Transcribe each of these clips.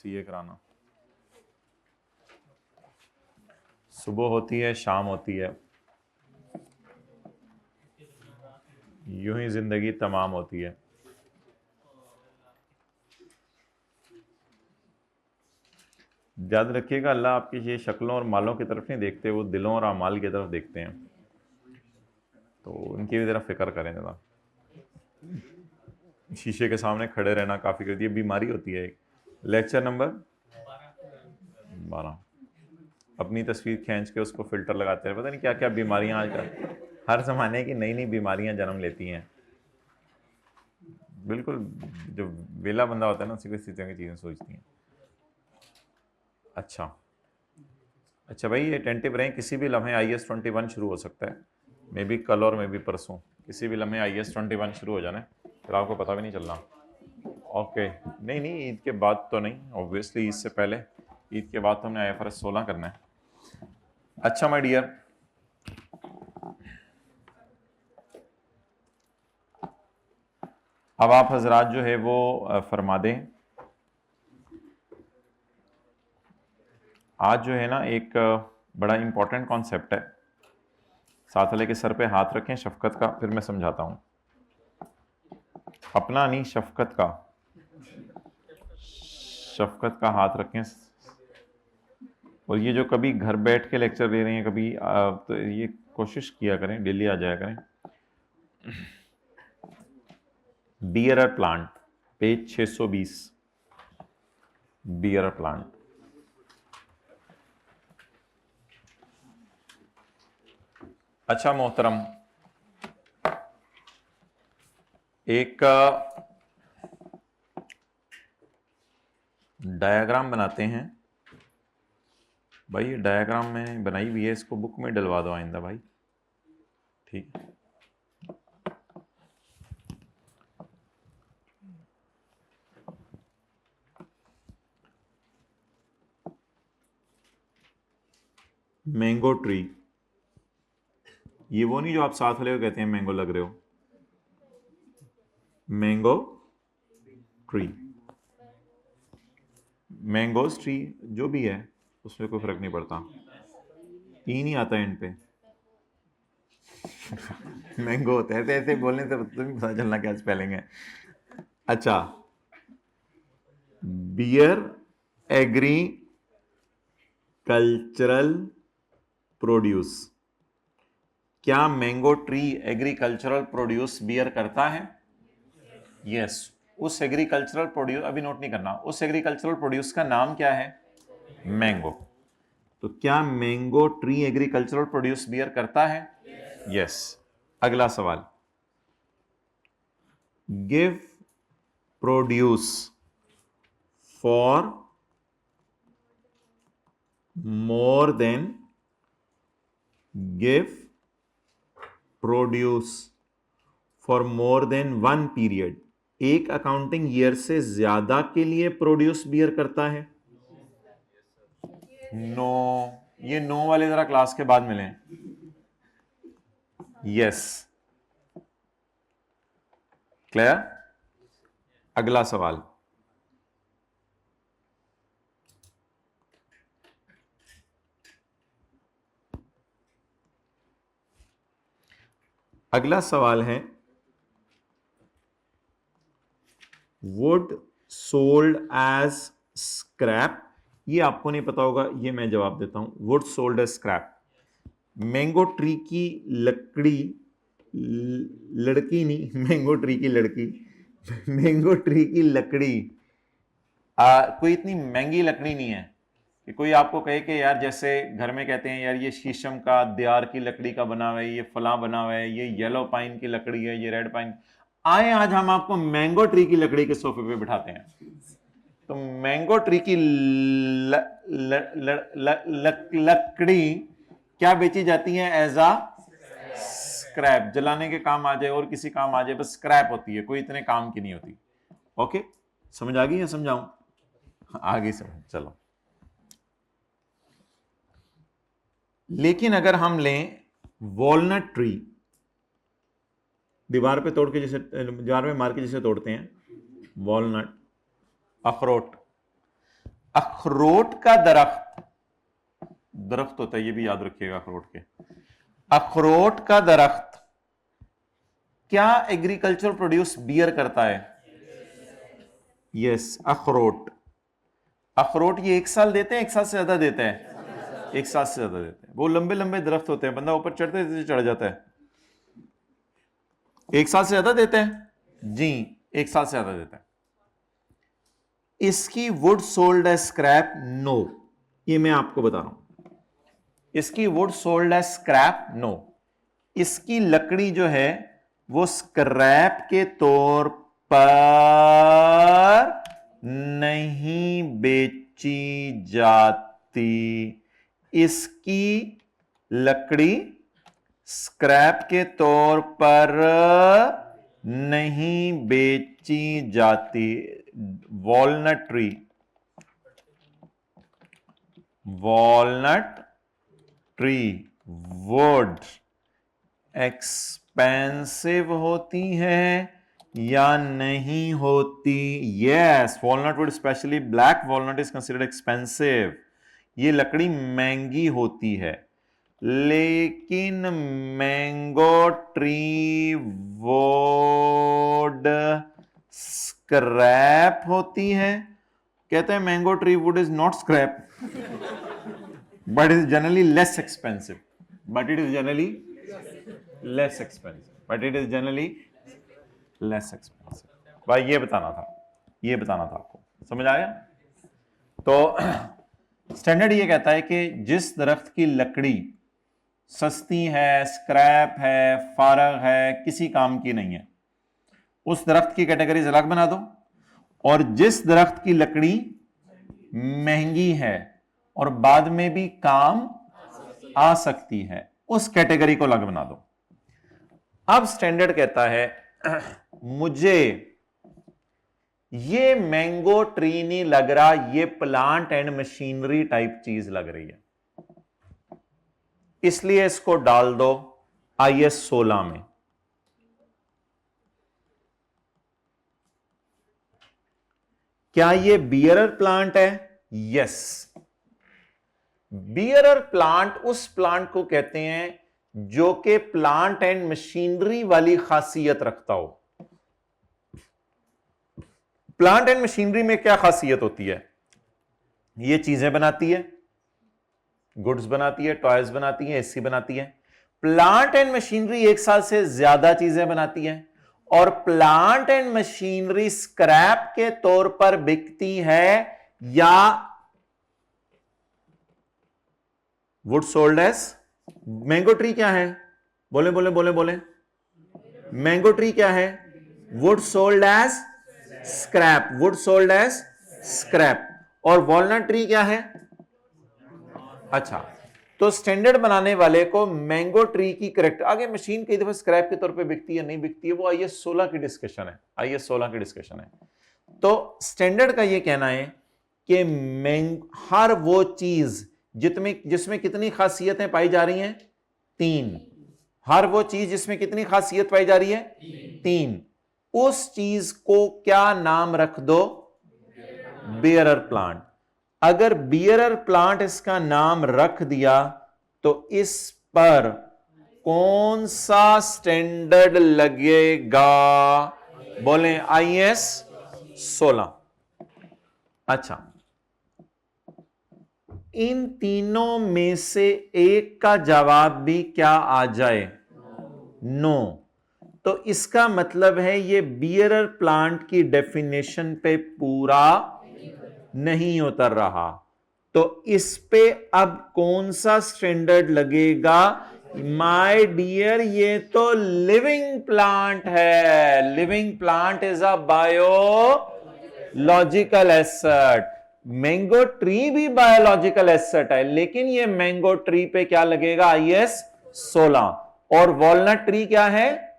CA कराना। सुबह होती है, शाम होती है, यूं ही जिंदगी तमाम होती है। याद रखिएगा, अल्लाह आपकी ये शक्लों और मालों की तरफ नहीं देखते, वो दिलों और अमाल की तरफ देखते हैं, तो उनकी भी तरफ फिक्र करें ज़रा। शीशे के सामने खड़े रहना काफ़ी करती है, बीमारी होती है। Lecture number 12। अपनी तस्वीर खींच के उसको फिल्टर लगाते हैं, पता नहीं क्या क्या बीमारियां आजकल हर ज़माने की नई नई बीमारियां जन्म लेती हैं। बिल्कुल, जो वेला बंदा होता है ना, उसी को इसी तरह की चीज़ें सोचती हैं। अच्छा भाई, ये टेंटिव रहें, किसी भी लम्हे IS-21 शुरू हो सकता है, मे बी कल और मे बी परसों, किसी भी लम्हे IS-21 शुरू हो जाना है, फिर आपको पता भी नहीं चलना। ओके, नहीं नहीं, ईद के बाद तो नहीं, ऑब्वियसली ईद से पहले। ईद के बाद तो हमने IFRS 16 करना है। अच्छा माय डियर, अब आप हजरात जो है वो फरमा दें। आज जो है ना एक बड़ा इंपॉर्टेंट कॉन्सेप्ट है, साथ वाले के सर पे हाथ रखें शफकत का, फिर मैं समझाता हूं। अपना नहीं, शफकत का, शफकत का हाथ रखें। और ये जो कभी घर बैठ के लेक्चर दे रहे हैं कभी, तो ये कोशिश किया करें डेली आ जाया करें। Bear plant, page 620, bear plant. अच्छा मोहतरम, एक डायग्राम बनाते हैं भाई। ये डायग्राम में बनाई हुई है, इसको बुक में डलवा दो आइंदा भाई, ठीक है। मैंगो ट्री, ये वो नहीं जो आप साथ वाले को कहते हैं मैंगो लग रहे हो, मैंगो ट्री, मैंगोस ट्री जो भी है उसमें कोई फर्क नहीं पड़ता, ई नहीं आता एंड पे। मैंगो होता है, ऐसे बोलने से तुम्हें पता चलना क्या स्पेलिंग है। अच्छा, बियर एग्री कल्चरल प्रोड्यूस, क्या mango tree agricultural produce bear करता है? यस। उस एग्रीकल्चरल प्रोड्यूस, अभी नोट नहीं करना, उस एग्रीकल्चरल प्रोड्यूस का नाम क्या है? मैंगो। तो क्या mango tree agricultural produce bear करता है? यस। अगला सवाल, give produce for more than, give produce for more than one period, एक अकाउंटिंग ईयर से ज्यादा के लिए प्रोड्यूस बियर करता है? नो, ये नो वाले जरा क्लास के बाद मिलें। Yes, clear. अगला सवाल, अगला सवाल है, वुड सोल्ड एज स्क्रैप, ये आपको नहीं पता होगा, ये मैं जवाब देता हूं। Wood sold as scrap, mango tree की लकड़ी, लड़की नहीं, मैंगो ट्री की लड़की, मैंगो ट्री की लकड़ी कोई इतनी महंगी लकड़ी नहीं है कि कोई आपको कहे कि यार, जैसे घर में कहते हैं यार ये शीशम का देयार की लकड़ी का बना हुआ है, ये फला बना हुआ है, ये येलो पाइन की लकड़ी है, ये रेड पाइन। आए आज हम आपको मैंगो ट्री की लकड़ी के सोफे पे बिठाते हैं। तो मैंगो ट्री की लकड़ी क्या बेची जाती है? एज आ स्क्रैप, जलाने के काम आ जाए और किसी काम आ जाए, बस स्क्रैप होती है, कोई इतने काम की नहीं होती। ओके, समझ आ गई या समझाऊं? आ गई समझ, चलो। लेकिन अगर हम लें वॉलनट ट्री, दीवार पे तोड़ के, जैसे दीवार में मार के जैसे तोड़ते हैं, वॉलनट, अखरोट, अखरोट का दरख्त, दरख्त होता है, ये भी याद रखिएगा अखरोट के, अखरोट का दरख्त क्या एग्रीकल्चर प्रोड्यूस बियर करता है? यस, अखरोट। अखरोट ये एक साल देते हैं, एक साल से ज्यादा देते हैं? एक साल से ज्यादा देते हैं। वो लंबे लंबे दरख्त होते हैं, बंदा ऊपर चढ़ते चढ़ते चढ़ जाता है। एक साल से ज्यादा देते हैं जी, एक साल से ज्यादा देता है। इसकी wood sold as scrap? No, ये मैं आपको बता रहा हूं, इसकी wood sold as scrap? No. इसकी लकड़ी जो है वो स्क्रैप के तौर पर नहीं बेची जाती। इसकी लकड़ी स्क्रैप के तौर पर नहीं बेची जाती। Walnut tree, walnut tree would expensive होती है या नहीं होती? Yes, walnut would specially black walnut is considered expensive. ये लकड़ी महंगी होती है, लेकिन मैंगो ट्री वुड स्क्रैप होती है। कहते हैं mango tree would is not scrap but is generally less expensive, but it is generally less expensive, but it is generally less expensive. भाई ये बताना था, ये बताना था आपको, समझ आया? तो स्टैंडर्ड ये कहता है कि जिस दरख्त की लकड़ी सस्ती है, स्क्रैप है, फारग है, किसी काम की नहीं है, उस दरख्त की कैटेगरीज अलग बना दो, और जिस दरख्त की लकड़ी महंगी है और बाद में भी काम आ सकती है, उस कैटेगरी को अलग बना दो। अब स्टैंडर्ड कहता है मुझे ये मैंगो ट्री नहीं लग रहा, ये प्लांट एंड मशीनरी टाइप चीज लग रही है, इसलिए इसको डाल दो IS 16 में। क्या ये बियरर प्लांट है? यस, बियरर प्लांट उस प्लांट को कहते हैं जो कि प्लांट एंड मशीनरी वाली खासियत रखता हो। प्लांट एंड मशीनरी में क्या खासियत होती है? ये चीजें बनाती है, गुड्स बनाती है, टॉयज बनाती है, एसी बनाती है। प्लांट एंड मशीनरी एक साल से ज्यादा चीजें बनाती है, और प्लांट एंड मशीनरी स्क्रैप के तौर पर बिकती है या wood sold as. Mango tree क्या है? बोले बोले बोले बोले, मैंगो ट्री क्या है? Wood sold as scrap, wood sold as scrap. और वॉलनट ट्री क्या है? अच्छा, तो स्टैंडर्ड बनाने वाले को मैंगो ट्री की करेक्ट, आगे मशीन कई दफा स्क्रैप के तौर पे बिकती है, नहीं बिकती है, वो IS 16 की डिस्कशन है, IS 16 की डिस्कशन है। तो स्टैंडर्ड का ये कहना है कि हर वो चीज जिसमें कितनी खासियतें पाई जा रही हैं? 3। हर वो चीज जिसमें कितनी खासियत पाई जा रही है? 3। उस चीज को क्या नाम रख दो? Bearer plant. अगर बियरर प्लांट इसका नाम रख दिया तो इस पर कौन सा स्टैंडर्ड लगेगा? बोले IS 16। अच्छा, इन तीनों में से एक का जवाब भी क्या आ जाए? नो। तो इसका मतलब है ये बियरर प्लांट की डेफिनेशन पे पूरा नहीं उतर रहा। तो इस पे अब कौन सा स्टैंडर्ड लगेगा? माय डियर, ये तो लिविंग प्लांट है। Living plant is a biological asset. Mango tree भी बायोलॉजिकल एसेट है, लेकिन ये मैंगो ट्री पे क्या लगेगा? IS 16। और वॉलनट ट्री क्या है?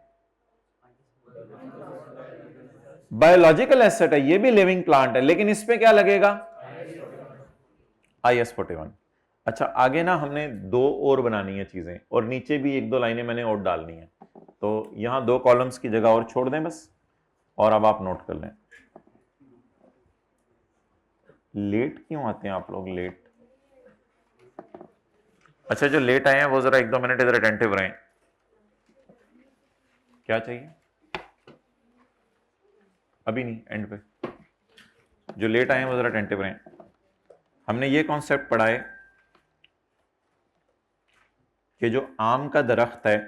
बायोलॉजिकल एसेट है, ये भी लिविंग प्लांट है, लेकिन इस पे क्या लगेगा? IS 41। अच्छा, आगे ना हमने 2 और बनानी है चीजें, और नीचे भी 1-2 लाइनें मैंने और डालनी है, तो यहां 2 कॉलम्स की जगह और छोड़ दें बस, और अब आप नोट कर लें। लेट क्यों आते हैं आप लोग, लेट? अच्छा, जो लेट आए हैं वो जरा 1-2 मिनट इधर अटेंटिव रहें। क्या चाहिए? अभी नहीं, एंड पे। जो लेट आए हैं वो जरा अटेंटिव रहें। हमने ये कॉन्सेप्ट पढ़ा है कि जो आम का दरख्त है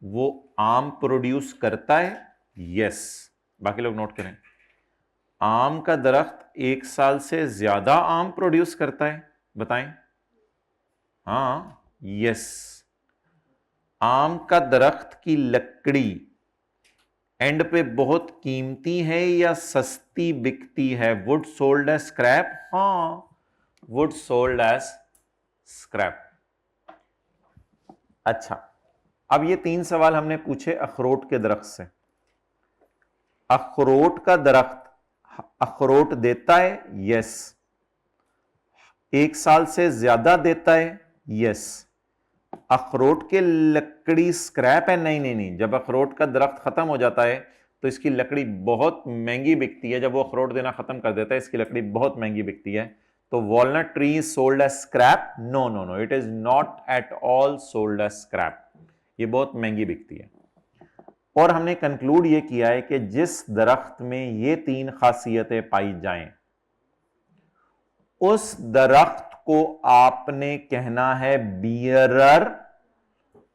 वो आम प्रोड्यूस करता है, यस। बाकी लोग नोट करें, आम का दरख्त 1 साल से ज्यादा आम प्रोड्यूस करता है, बताएं। हाँ, यस। आम का दरख्त की लकड़ी एंड पे बहुत कीमती है या सस्ती बिकती है? वुड सोल्ड एज स्क्रैप, हाँ, वुड सोल्ड एज स्क्रैप। अच्छा, अब ये 3 सवाल हमने पूछे अखरोट के दरख्त से। अखरोट का दरख्त अखरोट देता है, यस। 1 साल से ज्यादा देता है, यस। अखरोट के लकड़ी स्क्रैप है, नहीं नहीं नहीं। जब अखरोट का दरख्त खत्म हो जाता है तो इसकी लकड़ी बहुत महंगी बिकती है। जब वो अखरोट देना खत्म कर देता है इसकी लकड़ी बहुत महंगी बिकती है। तो walnut tree is sold as scrap? No no no, it is not at all sold as scrap. ये बहुत महंगी बिकती है। और हमने कंक्लूड ये किया है कि जिस दरख्त में ये 3 खासियतें पाई जाएं उस दरख्त को आपने कहना है बियरर।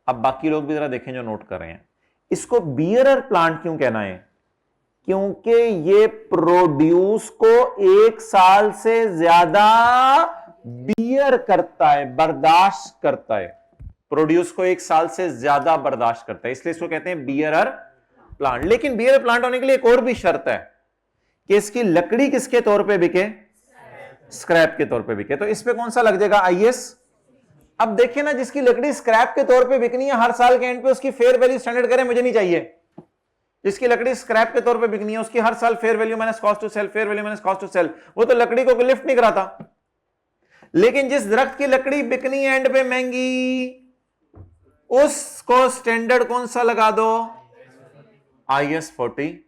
अब बाकी लोग भी जरा देखें जो नोट कर रहे हैं, इसको बियरर प्लांट क्यों कहना है? क्योंकि ये प्रोड्यूस को 1 साल से ज्यादा बियर करता है, बर्दाश्त करता है। प्रोड्यूस को 1 साल से ज्यादा बर्दाश्त करता है, इसलिए इसको कहते हैं बियरर प्लांट। लेकिन बियरर प्लांट होने के लिए एक और भी शर्त है कि इसकी लकड़ी किसके तौर पे बिके? स्क्रैप के तौर पे बिके। तो इस पे कौन सा लग जाएगा? आईएस। अब देखिए ना, जिसकी लकड़ी स्क्रैप के तौर पे बिकनी है, हर साल के एंड पे उसकी फेयर वैल्यू स्टैंडर्ड करें, मुझे नहीं चाहिए। जिसकी लकड़ी स्क्रैप के तौर पे बिकनी है उसकी हर साल fair value minus cost to sell, fair value minus cost to sell. वो तो लकड़ी को लिफ्ट नहीं कराता। लेकिन जिस दरख्त की लकड़ी बिकनी है एंड पे महंगी, उसको स्टैंडर्ड कौन सा लगा दो? आईएस 41।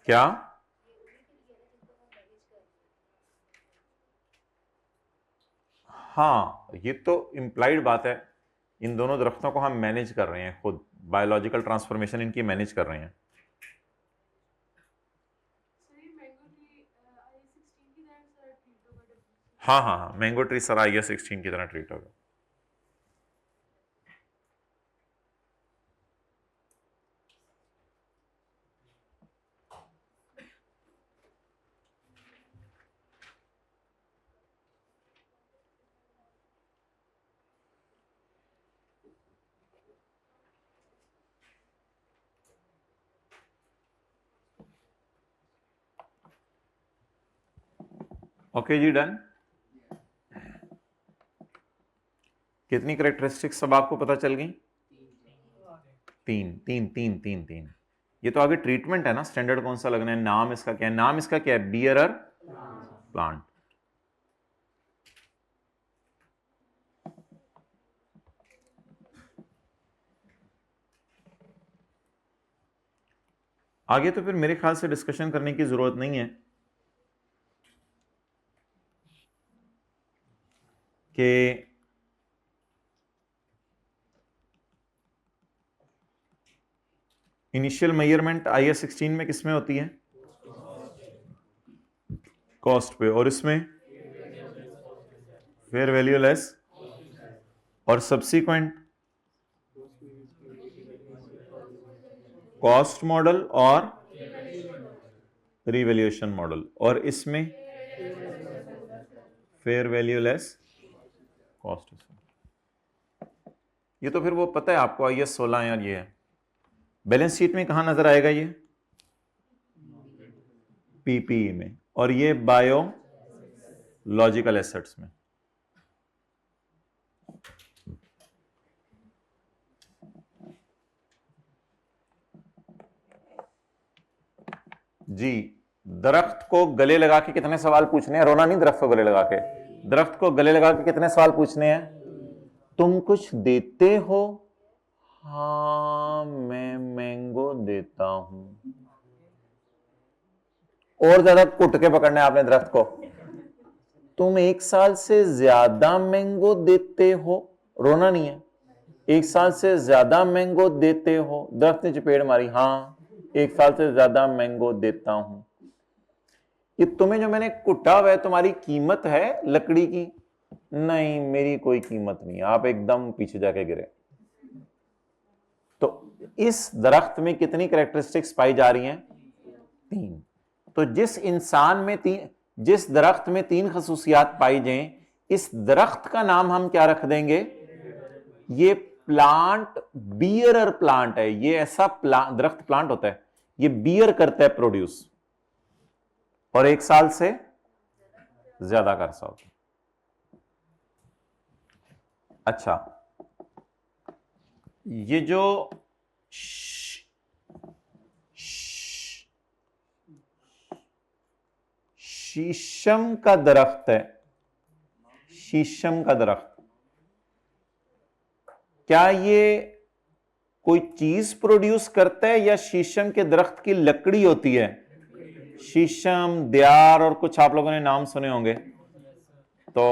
क्या? हाँ, ये तो इंप्लाइड बात है। इन दोनों दरख्तों को हम मैनेज कर रहे हैं, खुद बायोलॉजिकल ट्रांसफॉर्मेशन इनकी मैनेज कर रहे हैं। हाँ हाँ हाँ, मैंगो ट्री सर आईएस 16 की तरह ट्रीट होगा। ओके जी, डन। कितनी करेक्टरिस्टिक्स सब आपको पता चल गई? 3 3 3 3 3। ये तो आगे ट्रीटमेंट है ना, स्टैंडर्ड कौन सा लगना है, नाम इसका क्या है? नाम इसका क्या है? Bearer plant. आगे तो फिर मेरे ख्याल से डिस्कशन करने की जरूरत नहीं है कि इनिशियल मेजरमेंट आईएस 16 में किसमें होती है? कॉस्ट पे। और इसमें फेयर वैल्यू लेस। और सब्सीक्वेंट कॉस्ट मॉडल और रिवैल्यूएशन मॉडल। और इसमें फेयर वैल्यू लेस कॉस्ट। ये तो फिर वो पता है आपको, आईएस 16 यार ये है। बैलेंस शीट में कहां नजर आएगा ये? पीपीई में। और ये बायो लॉजिकल एसेट्स में। जी, दरख्त को गले लगा के कितने सवाल पूछने हैं? रोना नहीं, दरख्त को गले लगा के, दरख्त को गले लगा के कितने सवाल पूछने हैं? तुम कुछ देते हो? हाँ मैं मैंगो देता हूं। और ज्यादा कुट के पकड़ना है आपने दरख्त को। तुम 1 साल से ज्यादा मैंगो देते हो? रोना नहीं है। 1 साल से ज्यादा मैंगो देते हो? दरख्त ने चपेट मारी, हाँ 1 साल से ज्यादा मैंगो देता हूं। ये तुम्हें जो मैंने कुटा हुआ है, तुम्हारी कीमत है लकड़ी की? नहीं, मेरी कोई कीमत नहीं है। आप एकदम पीछे जाके गिरे। तो इस दरख्त में कितनी कैरेक्टरिस्टिक्स पाई जा रही हैं? 3। तो जिस इंसान में जिस दरख्त में 3 खसूसियात पाई जाएं, इस दरख्त का नाम हम क्या रख देंगे? ये प्लांट बियरर प्लांट है। ये ऐसा दरख्त प्लांट होता है, ये बियर करता है प्रोड्यूस, और 1 साल से ज्यादा का अरसा होता है। अच्छा, ये जो शीशम का दरख्त है, शीशम का दरख्त, क्या ये कोई चीज प्रोड्यूस करता है या शीशम के दरख्त की लकड़ी होती है? शीशम, देयार और कुछ आप लोगों ने नाम सुने होंगे। तो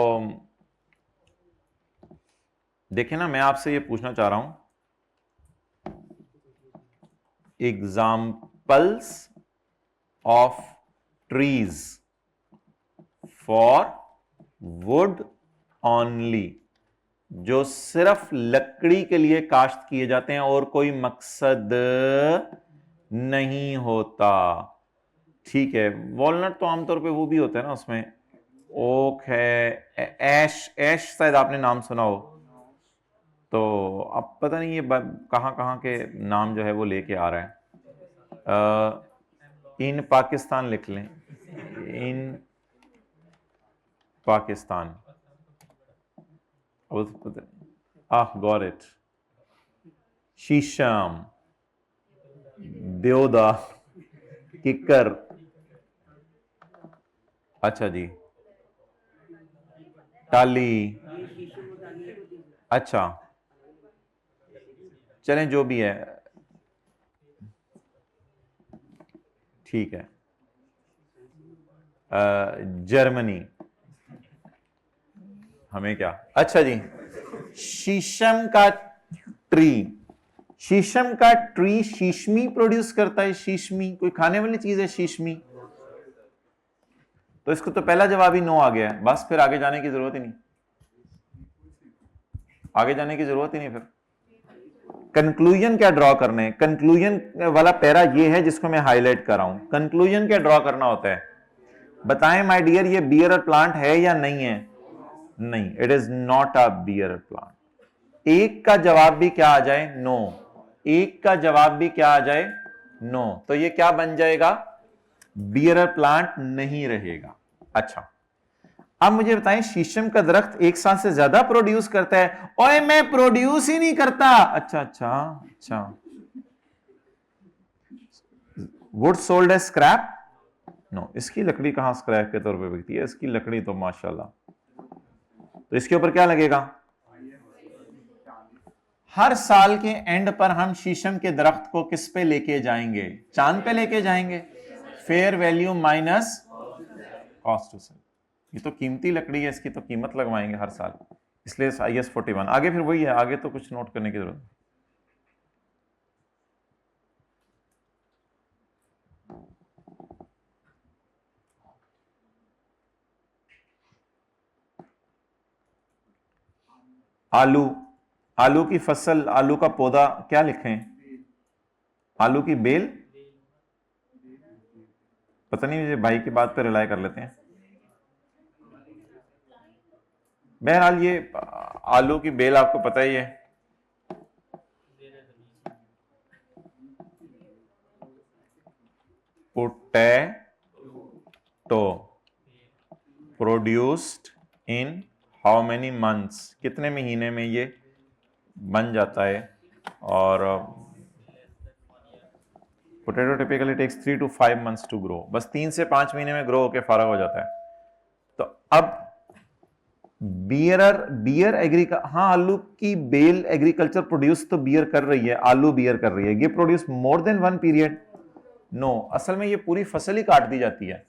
देखिए ना, मैं आपसे ये पूछना चाह रहा हूं, examples of trees for would only, जो सिर्फ लकड़ी के लिए काश्त किए जाते हैं और कोई मकसद नहीं होता। ठीक है, वॉलनट तो आमतौर पे वो भी होता है ना, उसमें ओक है, ऐश, ऐश शायद आपने नाम सुना हो। तो अब पता नहीं ये कहां कहां के नाम जो है वो लेके आ रहा है। इन पाकिस्तान लिख लें, इन पाकिस्तान। Got it. शीशम, देवदार, किक्कर, अच्छा जी, टाली, अच्छा चलें जो भी है, ठीक है। जर्मनी, हमें क्या, अच्छा जी, शीशम का ट्री, शीशम का ट्री शीशमी प्रोड्यूस करता है। शीशमी कोई खाने वाली चीज है? शीशमी, तो इसको तो पहला जवाब ही नो आ गया है, बस फिर आगे जाने की जरूरत ही नहीं, आगे जाने की जरूरत ही नहीं। फिर कंक्लूजन क्या ड्रॉ करने हैं? कंक्लूजन वाला पैरा ये है जिसको मैं हाईलाइट कर रहा हूं। कंक्लूजन क्या ड्रॉ करना होता है? बताएं माय डियर, ये बियर प्लांट है या नहीं है? नहीं, it is not a bear plant. एक का जवाब भी क्या आ जाए? नो। एक का जवाब भी क्या आ जाए? नो। तो ये क्या बन जाएगा? बियर प्लांट नहीं रहेगा। अच्छा, अब मुझे बताएं, शीशम का दरख्त 1 साल से ज्यादा प्रोड्यूस करता है। ओए मैं प्रोड्यूस ही नहीं करता। अच्छा अच्छा अच्छा, wood sold as scrap? No, इसकी लकड़ी कहां स्क्रैप के तौर पे बिकती है? इसकी लकड़ी तो माशाल्लाह, तो इसके ऊपर क्या लगेगा? हर साल के एंड पर हम शीशम के दरख्त को किस पे लेके जाएंगे? चांद पे लेके जाएंगे। Fair value minus cost to sell. ये तो कीमती लकड़ी है, इसकी तो कीमत लगवाएंगे हर साल, इसलिए IS 41। आगे फिर वही है, आगे तो कुछ नोट करने की जरूरत। आलू, आलू की फसल, आलू का पौधा क्या लिखें? आलू की बेल? पता नहीं, मुझे भाई की बात पे रिलाय कर लेते हैं। बहरहाल ये आलू की बेल आपको पता ही है। Potato produced in how many months, कितने महीने में ये बन जाता है? और potato typically takes 3 to 5 months to grow, बस 3 से 5 महीने में ग्रो होकर फारग हो जाता है। तो अब बियर हाँ, आलू की बेल एग्रीकल्चर प्रोड्यूस तो बियर कर रही है, आलू बियर कर रही है, ये produce more than 1 period? No, असल में ये पूरी फसल ही काट दी जाती है।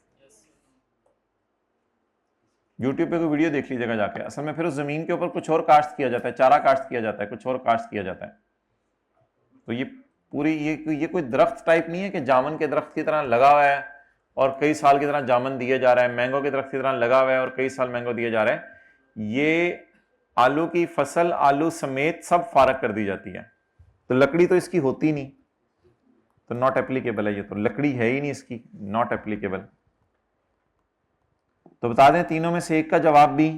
यूट्यूब पे कोई वीडियो देख लीजिएगा जाके, असल में फिर उस जमीन के ऊपर कुछ और काश्त किया जाता है, चारा काश्त किया जाता है, कुछ और काश्त किया जाता है। तो ये पूरी ये कोई दरख्त टाइप नहीं है कि जामुन के दरख्त की तरह लगा हुआ है और कई साल की तरह जामुन दिया जा रहा है, मैंगो के दरख्त की तरह लगा हुआ है और कई साल मैंगो दिया जा रहा है। ये आलू की फसल आलू समेत सब फारग कर दी जाती है। तो लकड़ी तो इसकी होती नहीं, तो नॉट एप्लीकेबल है, ये तो लकड़ी है ही नहीं इसकी, नॉट एप्लीकेबल। तो बता दें तीनों में से एक का जवाब भी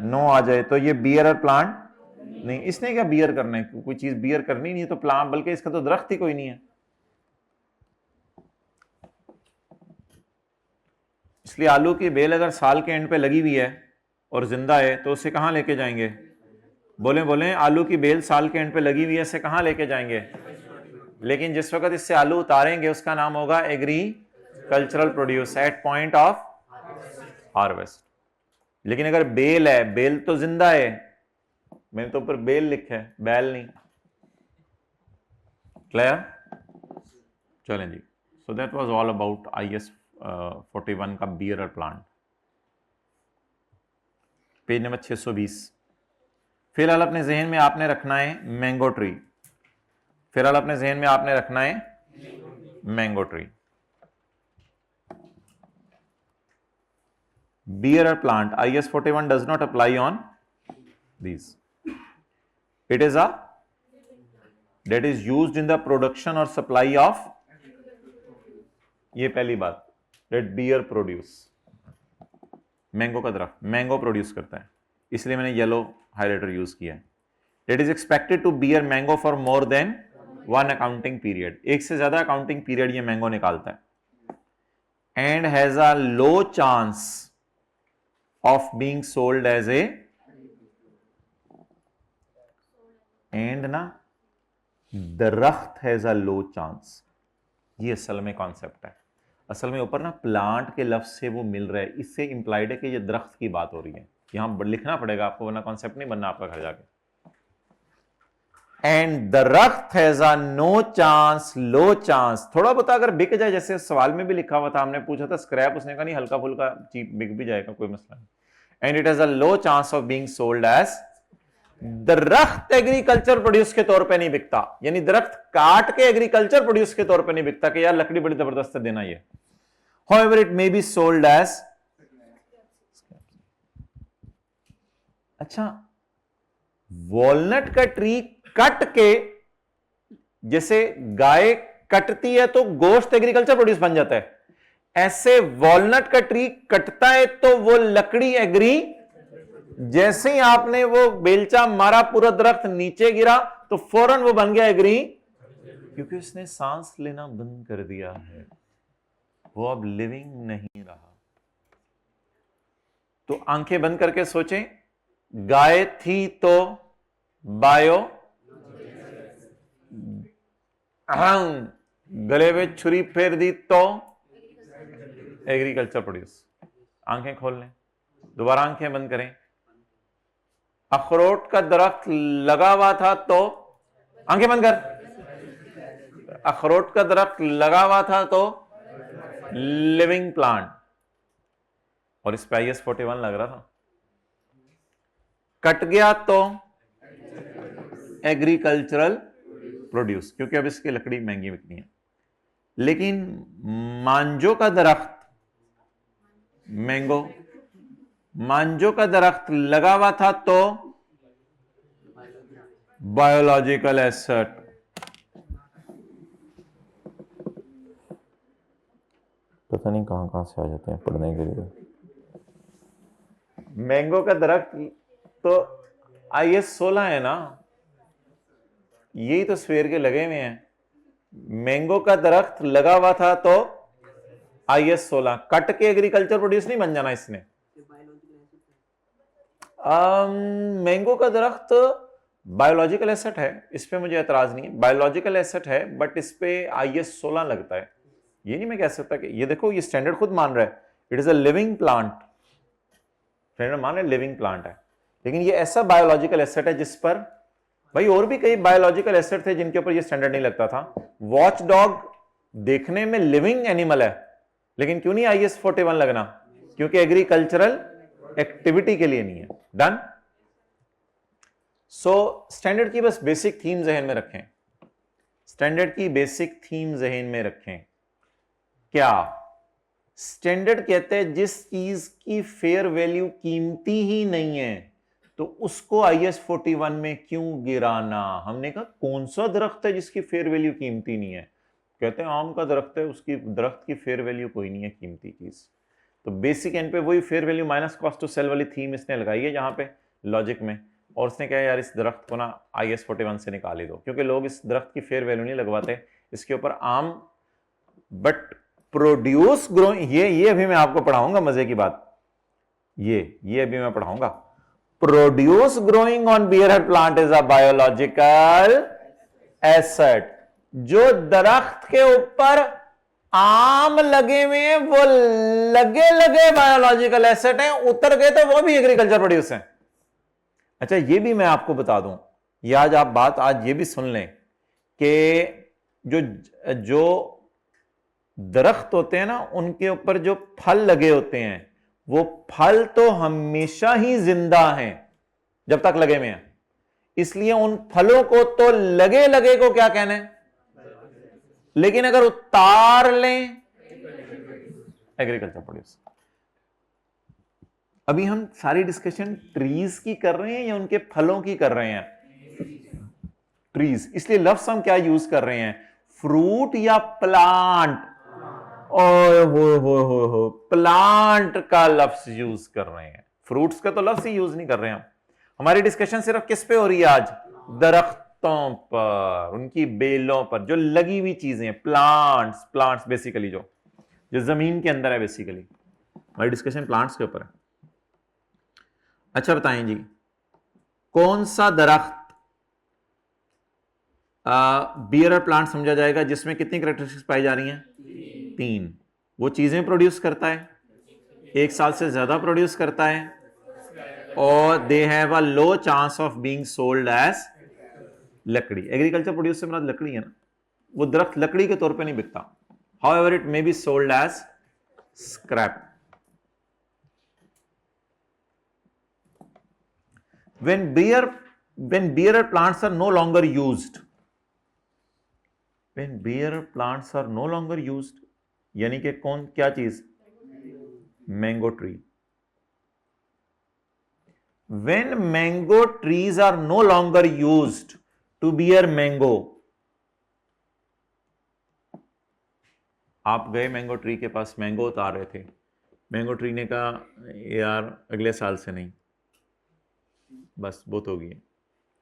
नो आ जाए तो ये बियर प्लांट नहीं। इसने क्या बियर करना है, कोई चीज बियर करनी नहीं है तो प्लांट, बल्कि इसका तो दरख्त ही कोई नहीं है। इसलिए आलू की बेल अगर साल के एंड पे लगी हुई है और जिंदा है तो उसे कहां लेके जाएंगे? बोले आलू की बेल साल के एंड पे लगी हुई है, इसे कहां लेके जाएंगे? लेकिन जिस वक्त इससे आलू उतारेंगे उसका नाम होगा agricultural produce at point of harvest. लेकिन अगर बेल है, बेल तो जिंदा है, मैंने तो ऊपर बेल लिखा है, बैल नहीं। क्लियर? चलें जी। So that was all about IS 41 का बियर प्लांट। Page number 620। फिलहाल अपने जहन में आपने रखना है मैंगो ट्री। फिलहाल अपने जहन में आपने रखना है mango tree. Beer plant, IS 41 does not apply on these. It is that is used in the production or supply of, ये पहली बात, that beer produce, मैंगो का दरख्त मैंगो प्रोड्यूस करता है, इसलिए मैंने येलो हाइलाइटर यूज किया है। That is expected to bear mango for more than 1 accounting period, एक से ज्यादा अकाउंटिंग पीरियड ये मैंगो निकालता है। And has a low chance of being sold as a, and ना दरख्त हैज अ लो चांस, ये असल में कॉन्सेप्ट है। असल में ऊपर ना प्लांट के लफ्ज से वो मिल रहा है, इससे इंप्लाइड है कि ये दरख्त की बात हो रही है। यहां लिखना पड़ेगा आपको, वरना कॉन्सेप्ट नहीं बनना आपका घर जाके। एंड दरख्त has a no chance, low chance, थोड़ा बहुत अगर बिक जाए, जैसे सवाल में भी लिखा हुआ था, हमने पूछा था स्क्रैप, उसने कहा नहीं हल्का फुल्का चीप बिक भी जाएगा, कोई मसला नहीं। And it has a low chance of being sold as, दरख्त एग्रीकल्चर प्रोड्यूस के तौर पे नहीं बिकता, यानी दरख्त काट के एग्रीकल्चर प्रोड्यूस के तौर पे नहीं बिकता कि यार लकड़ी बड़ी जबरदस्त देना ये। However, it may be sold as, अच्छा, वॉलनट का ट्री कट के, जैसे गाय कटती है तो गोश्त एग्रीकल्चर प्रोड्यूस बन जाता है, ऐसे वॉलनट का ट्री कटता है तो वो लकड़ी एग्री, जैसे ही आपने वो बेलचा मारा पूरा दरख्त नीचे गिरा तो फौरन वो बन गया एग्री, क्योंकि उसने सांस लेना बंद कर दिया है, वो अब लिविंग नहीं रहा। तो आंखें बंद करके सोचें, गाय थी तो बायो, गले में छुरी फेर दी तो एग्रीकल्चर प्रोड्यूस। आंखें खोल लें, दोबारा आंखें बंद करें। अखरोट का दरख्त लगा हुआ था तो, आंखें बंद कर, अखरोट का दरख्त लगा हुआ था तो लिविंग प्लांट, और इस पे IS 41 लग रहा था। कट गया तो एग्रीकल्चरल प्रोड्यूस, क्योंकि अब इसकी लकड़ी महंगी बिकनी है। लेकिन मांजो का दरख्त, मैंगो, मांजो का दरख्त लगा हुआ था तो बायोलॉजिकल एसेट, पता नहीं कहां कहां से आ जाते हैं पढ़ने के लिए। मैंगो का दरख्त तो IS 16 है ना, यही तो सवेर के लगे हुए हैं। मैंगो का दरख्त लगा हुआ था तो IS 16, कट के एग्रीकल्चर प्रोड्यूस नहीं बन जाना इसने। मैंगो का दरख्त बायोलॉजिकल एसेट है, इस पे मुझे एतराज नहीं है, बायोलॉजिकल एसेट है, बट इस पे IS 16 लगता है। ये नहीं मैं कह सकता कि ये देखो, ये स्टैंडर्ड खुद मान रहा है it is a living plant, standard मान रहा है लिविंग प्लांट है, लेकिन ये ऐसा बायोलॉजिकल एसेट है जिस पर भाई और भी कई बायोलॉजिकल एसेट थे जिनके ऊपर ये स्टैंडर्ड नहीं लगता था। वॉच डॉग देखने में लिविंग एनिमल है, लेकिन क्यों नहीं IS 41 लगना? क्योंकि एग्रीकल्चरल एक्टिविटी के लिए नहीं है। डन। सो स्टैंडर्ड की बस बेसिक थीम जहन में रखें, स्टैंडर्ड की बेसिक थीम जहन में रखें। क्या स्टैंडर्ड कहते हैं जिस चीज की फेयर वैल्यू कीमती ही नहीं है तो उसको IS 41 में क्यों गिराना? हमने कहा कौन सा दरख्त है जिसकी फेयर वैल्यू कीमती नहीं है? कहते हैं आम का दरख्त है, उसकी दरख्त की फेयर वैल्यू कोई नहीं है कीमती चीज। तो बेसिक एंड पे वही fair value minus cost to sell वाली थीम इसने लगाई है यहाँ पे लॉजिक में, और उसने कहा यार इस दरख्त को ना IS 41 से निकाल ही दो, क्योंकि लोग इस दरख्त की फेयर वैल्यू नहीं लगवाते, इसके ऊपर आम बट प्रोड्यूस ग्रो, ये अभी मैं आपको पढ़ाऊंगा मजे की बात, ये अभी मैं पढ़ाऊंगा। Produce growing on bear plant is a biological asset. जो दरख्त के ऊपर आम लगे हुए हैं वो लगे लगे बायोलॉजिकल एसेट हैं, उतर गए तो वो भी एग्रीकल्चर प्रोड्यूस है। अच्छा ये भी मैं आपको बता दूं, ये आज आप बात आज ये भी सुन लें कि जो दरख्त होते हैं ना उनके ऊपर जो फल लगे होते हैं वो फल तो हमेशा ही जिंदा हैं जब तक लगे हुए हैं, इसलिए उन फलों को तो लगे लगे को क्या कहना है, लेकिन अगर उतार लें एग्रीकल्चर प्रोड्यूस। अभी हम सारी डिस्कशन ट्रीज की कर रहे हैं या उनके फलों की कर रहे हैं? ट्रीज, इसलिए लफ्ज हम क्या यूज कर रहे हैं, फ्रूट या प्लांट? हो प्लांट का लफ्ज यूज कर रहे हैं, फ्रूट्स का तो लफ्ज ही यूज नहीं कर रहे हैं हम। हमारी डिस्कशन सिर्फ किस पे हो रही है आज? दरख्तों पर, उनकी बेलों पर जो लगी हुई चीजें, प्लांट्स बेसिकली जो जमीन के अंदर है, बेसिकली हमारी डिस्कशन प्लांट्स के ऊपर है। अच्छा बताएं जी, कौन सा दरख्त बियर प्लांट समझा जाएगा जिसमें कितनी कैरेक्टरिस्टिक्स पाई जा रही हैं? 3। वो चीजें प्रोड्यूस करता है, 1 साल से ज्यादा प्रोड्यूस करता है, और they have a low chance of being sold as लकड़ी। एग्रीकल्चर प्रोड्यूस से मतलब लकड़ी है ना, वो दरख्त लकड़ी के तौर पे नहीं बिकता, however it may be sold as scrap. when beer plants are no longer used, when beer plants are no longer used यानी कि कौन क्या चीज? Mango tree. when mango trees are no longer used to bear mango, आप गए mango tree के पास, mango उतार रहे थे, मैंगो ट्री ने कहा यार अगले साल से नहीं, बस बहुत हो गई है,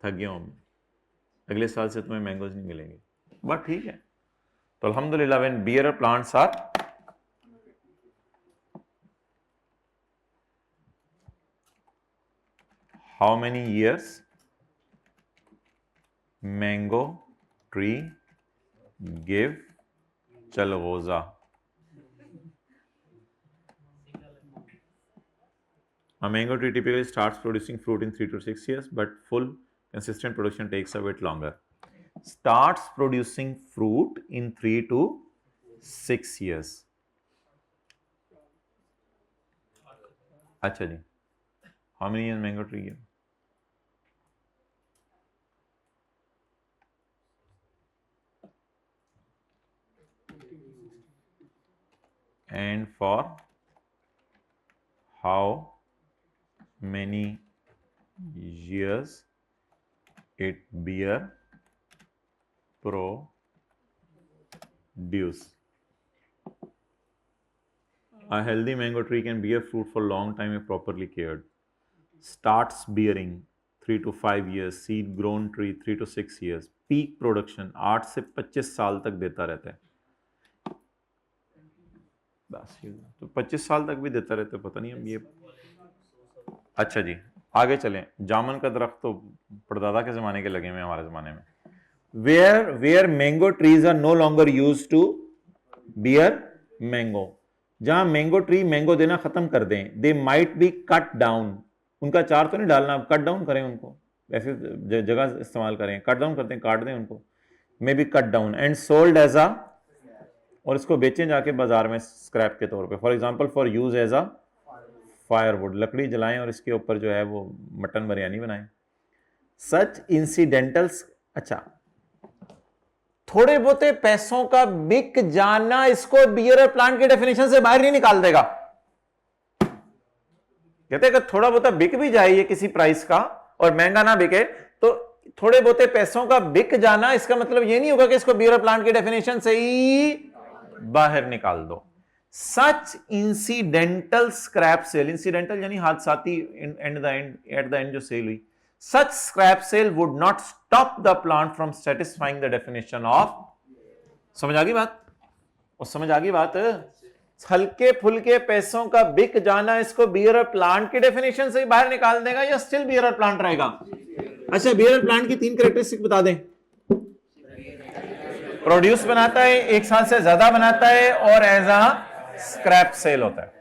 थक गया हूं, अगले साल से तुम्हें मैंगोज नहीं मिलेंगे, बट ठीक है। तो अल्हम्दुलिल्लाह when bearer plants are how many years mango tree give chalgoza? A mango tree typically starts producing fruit in 3 to 6 years, but full consistent production takes a bit longer. Starts producing fruit in 3 to 6 years. अच्छा जी, how many years mango tree give? And for how many years it bear produce? A healthy mango tree can bear fruit for a long time if properly cared. Starts bearing 3 to 5 years, seed grown tree 3 to 6 years, peak production 8 से 25 साल तक देता रहता है। बस तो 25 साल तक भी देता रहता है, पता नहीं हम ये। अच्छा जी, आगे चलें, जामुन का दरख्त तो परदादा के जमाने के लगे हुए हमारे जमाने में। Where mango trees are no longer use to bear mango, जहां मैंगो ट्री मैंगो देना खत्म कर दें, they might be cut down, उनका चार तो नहीं डालना, कट डाउन करें उनको, ऐसे जगह इस्तेमाल करें, कट डाउन करते हैं, काट दें उनको, may be cut down and sold as a, और इसको बेचें जाके बाजार में स्क्रैप के तौर पे, for example for use as a firewood, लकड़ी जलाएं और इसके ऊपर जो है वो मटन बिरयानी बनाएं। सच इंसिडेंटल्स, अच्छा थोड़े बहुते पैसों का बिक जाना इसको बियर प्लांट की डेफिनेशन से बाहर नहीं निकाल देगा। कहते हैं कि थोड़ा बहुता बिक भी जाए ये किसी प्राइस का और महंगा ना बिके, तो थोड़े बहुते पैसों का बिक जाना इसका मतलब ये नहीं होगा कि इसको बियर प्लांट की डेफिनेशन से ही बाहर निकाल दो। सच इंसिडेंटल स्क्रैप सेल, इंसिडेंटल यानी हादसाती, एट द एंड जो सेल हुई, such scrap sale would not stop the plant from satisfying the definition of, समझ आ गई बात, और समझ आ गई बात, हल्के फुल्के पैसों का बिक जाना इसको बियर प्लांट की डेफिनेशन से ही बाहर निकाल देगा या स्टिल बियर प्लांट रहेगा? अच्छा बियर प्लांट की 3 कैरेक्टरिस्टिक बता दें। प्रोड्यूस बनाता है, 1 साल से ज्यादा बनाता है, और एज अ स्क्रैप सेल होता है।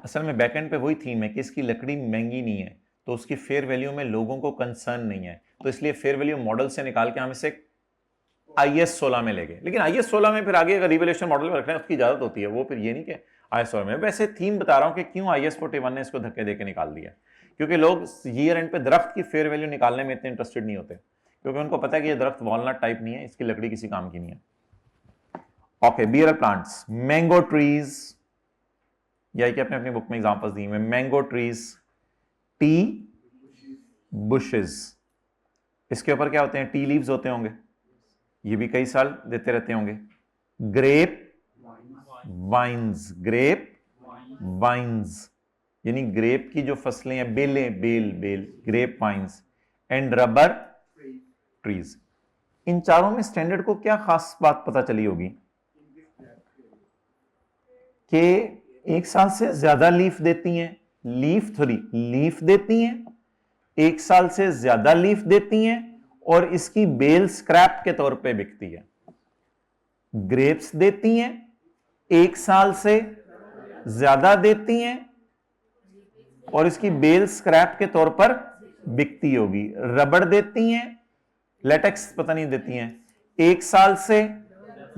असल में बैकएंड पे वही थीम है कि इसकी लकड़ी महंगी नहीं है, तो उसकी फेयर वैल्यू में लोगों को कंसर्न नहीं है, तो इसलिए फेयर वैल्यू मॉडल से निकाल के हम इसे IS 16 में ले गए। लेकिन IS 16 में फिर आगे अगर रिवैल्यूएशन मॉडल में रखना है उसकी इजाजत होती है, वो फिर ये नहीं कि IS 16 में। वैसे थीम बता रहा हूं कि क्यों IS 41 ने इसको धक्के देके निकाल दिया, क्योंकि लोग ईयर एंड पे दरख्त की फेयर वैल्यू निकालने में इतने इंटरेस्टेड नहीं होते, क्योंकि उनको पता है कि ये दरख्त वॉलनट टाइप नहीं है, इसकी लकड़ी किसी काम की नहीं है। Okay, bear plants, mango trees, या कि अपने अपनी बुक में एग्जांपल्स दी हुए, मैंगो ट्रीज, टी बुशेस, इसके ऊपर क्या होते हैं? टी लीव्स होते होंगे, ये भी कई साल देते रहते होंगे। ग्रेप वाइन्स, ग्रेप वाइन्स यानी ग्रेप की जो फसलें हैं, बेलें, बेल बेल, grape vines, and rubber trees. इन चारों में स्टैंडर्ड को क्या खास बात पता चली होगी कि 1 साल से ज्यादा लीफ देती हैं, लीफ देती हैं, 1 साल से ज्यादा लीफ देती हैं, और इसकी बेल स्क्रैप के तौर पे बिकती है। ग्रेप्स देती हैं, 1 साल से ज्यादा देती हैं, और इसकी बेल स्क्रैप के तौर पर बिकती होगी। रबड़ देती हैं, लेटेक्स पता नहीं देती हैं, 1 साल से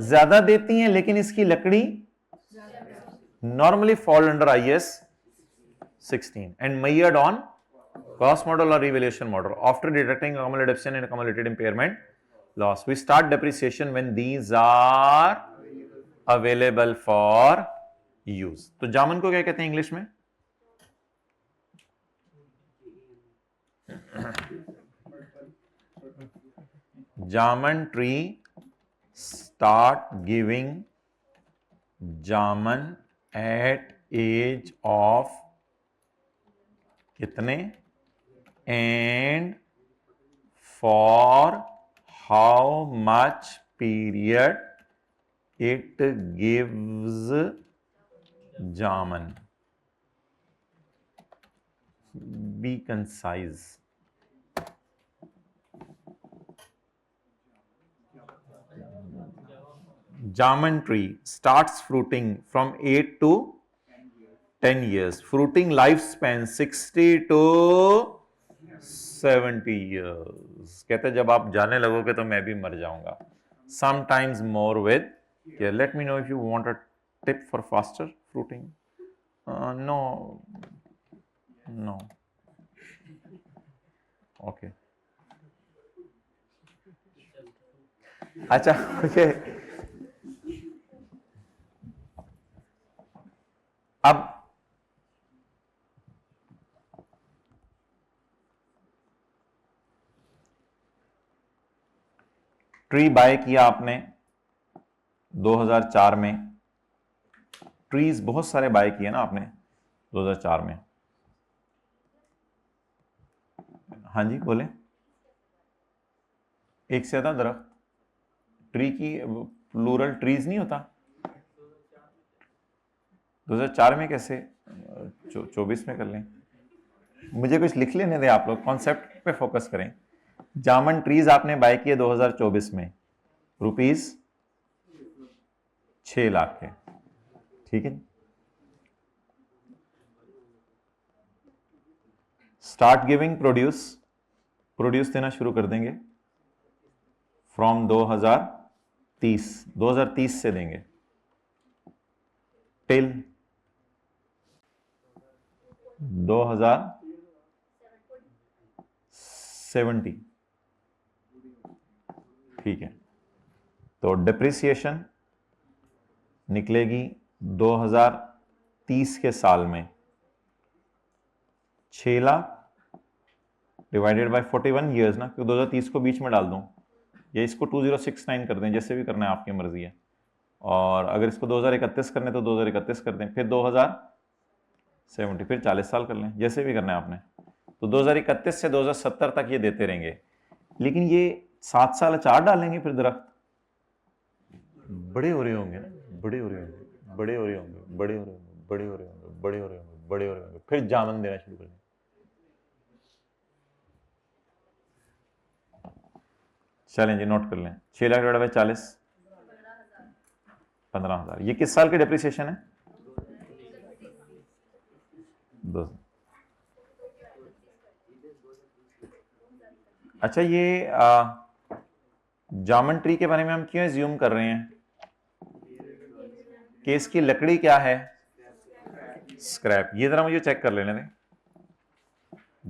ज्यादा देती हैं, लेकिन इसकी लकड़ी normally fall under IS 16 and measured on cost model or revaluation model. After deducting accumulated depreciation and accumulated impairment loss, we start depreciation when these are available for use. तो जामुन को क्या कहते हैं इंग्लिश में? Jamun tree start giving jamun at age of कितने and for how much period it gives jamun. Be concise. Jamun tree starts fruiting from 8 to 10 years. Fruiting lifespan 60 to 70 years. कहते जब आप जाने लगोगे तो मैं भी मर जाऊंगा. Sometimes more with care. Let me know if you want a tip for faster fruiting. No. Okay. अच्छा, okay. अब ट्री बाय किया आपने 2004 में, ट्रीज बहुत सारे बाय किए ना आपने 2004 में. हाँ जी बोले. एक से ज्यादा दरख्त, ट्री की प्लूरल ट्रीज नहीं होता. 2004 में कैसे, 24 में कर लें. मुझे कुछ लिख लेने दें, आप लोग कॉन्सेप्ट पे फोकस करें। जामन ट्रीज आपने बाय किए 2024 में, रुपीज 6 लाख के, ठीक है। स्टार्ट गिविंग प्रोड्यूस, प्रोड्यूस देना शुरू कर देंगे फ्रॉम 2030 से देंगे टिल 2070, ठीक है। तो डिप्रिसिएशन निकलेगी 2030 के साल में 6 लाख डिवाइडेड बाय 41 ईयर्स ना, क्योंकि 2030 को बीच में डाल दूं या इसको 2069 कर दें, जैसे भी करना है आपकी मर्जी है। और अगर इसको 2031 करने तो 2031 कर दें, फिर 2070, फिर 40 साल कर लें, जैसे भी करना है आपने। तो 2031 से 2070 तक ये देते रहेंगे। लेकिन ये 7 साल अचार डालेंगे, फिर दरख्त बड़े हो रहे होंगे ना, बड़े हो रहे होंगे, बड़े हो रहे होंगे, बड़े हो रहे होंगे, बड़े हो रहे होंगे, बड़े हो रहे होंगे, बड़े हो रहे होंगे, फिर जामन देना शुरू कर देंगे। चलें जी, नोट कर लें। 6 लाख डिवाइड बाय 40, 15,000। ये किस साल की डिप्रिसिएशन है? 2। अच्छा, ये जामन ट्री के बारे में हम क्यों एज्यूम कर रहे हैं कि इसकी लकड़ी क्या है? स्क्रैप। ये जरा मुझे चेक कर लेने दें।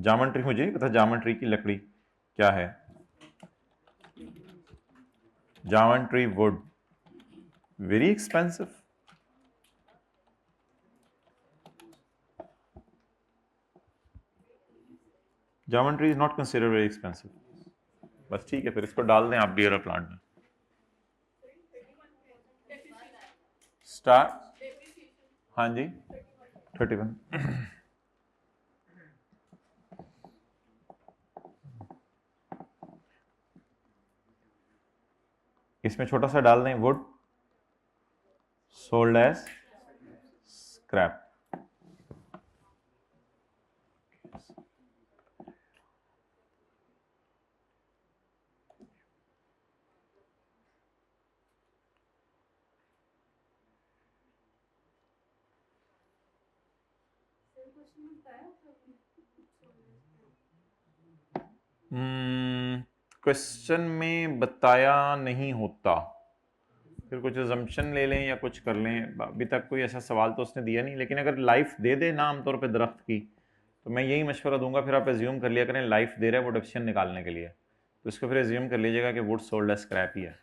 जामन ट्री, मुझे नहीं पता जामन ट्री की लकड़ी क्या है। Jamun tree wood very expensive, jamun tree is not considered very expensive. बस ठीक है, फिर इसको डाल दें आप डियर प्लांट में। स्टार्ट, हाँ जी 31। इसमें छोटा सा डाल दें wood sold as scrap. Question में बताया नहीं होता, फिर कुछ अजम्पशन ले लें या कुछ कर लें। अभी तक कोई ऐसा सवाल तो उसने दिया नहीं, लेकिन अगर लाइफ दे दे ना आमतौर पे दरख्त की, तो मैं यही मशवरा दूंगा, फिर आप एज्यूम कर लिया करें लाइफ दे रहा है वुड ऑप्शन निकालने के लिए, तो इसको फिर एज्यूम कर लीजिएगा कि वुड सोल्ड एज स्क्रैप ही है।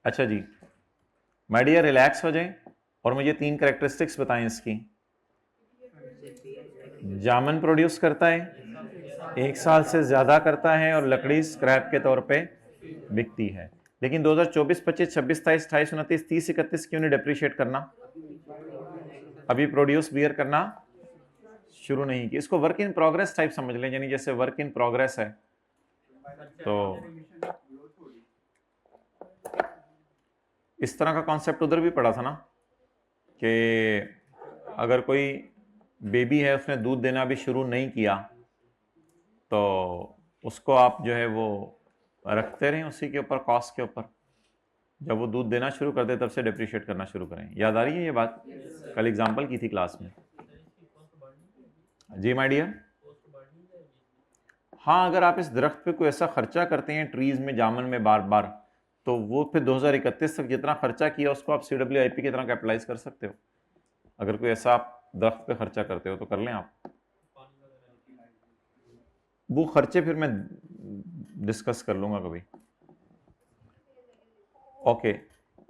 अच्छा जी, माय डियर रिलैक्स हो जाए और मुझे 3 कैरेक्टरिस्टिक्स बताएं इसकी। जामन प्रोड्यूस करता है, 1 साल से ज्यादा करता है, और लकड़ी स्क्रैप के तौर पे बिकती है। लेकिन 2024, 25, 26, 27, 28, 29, 30, 31 क्यों नहीं डिप्रिशिएट करना? अभी प्रोड्यूस बियर करना शुरू नहीं की। इसको वर्क इन प्रोग्रेस टाइप समझ लें, यानी जैसे वर्क इन प्रोग्रेस है। तो इस तरह का कॉन्सेप्ट उधर भी पढ़ा था ना, कि अगर कोई बेबी है, उसने दूध देना भी शुरू नहीं किया, तो उसको आप जो है वो रखते रहें उसी के ऊपर, कॉस्ट के ऊपर। जब वो दूध देना शुरू कर दे तब से डिप्रिशिएट करना शुरू करें। याद आ रही है ये बात? कल एग्जांपल की थी क्लास में। जी माय डियर, हाँ, अगर आप इस दरख्त पे कोई ऐसा खर्चा करते हैं ट्रीज में, जामन में बार बार, तो वो फिर 2031 तक जितना खर्चा किया उसको आप CWIP की तरह कैपिटलाइज कर सकते हो। अगर कोई ऐसा आप दरख्त पे खर्चा करते हो तो कर लें आप। वो खर्चे फिर मैं डिस्कस कर लूंगा कभी। ओके,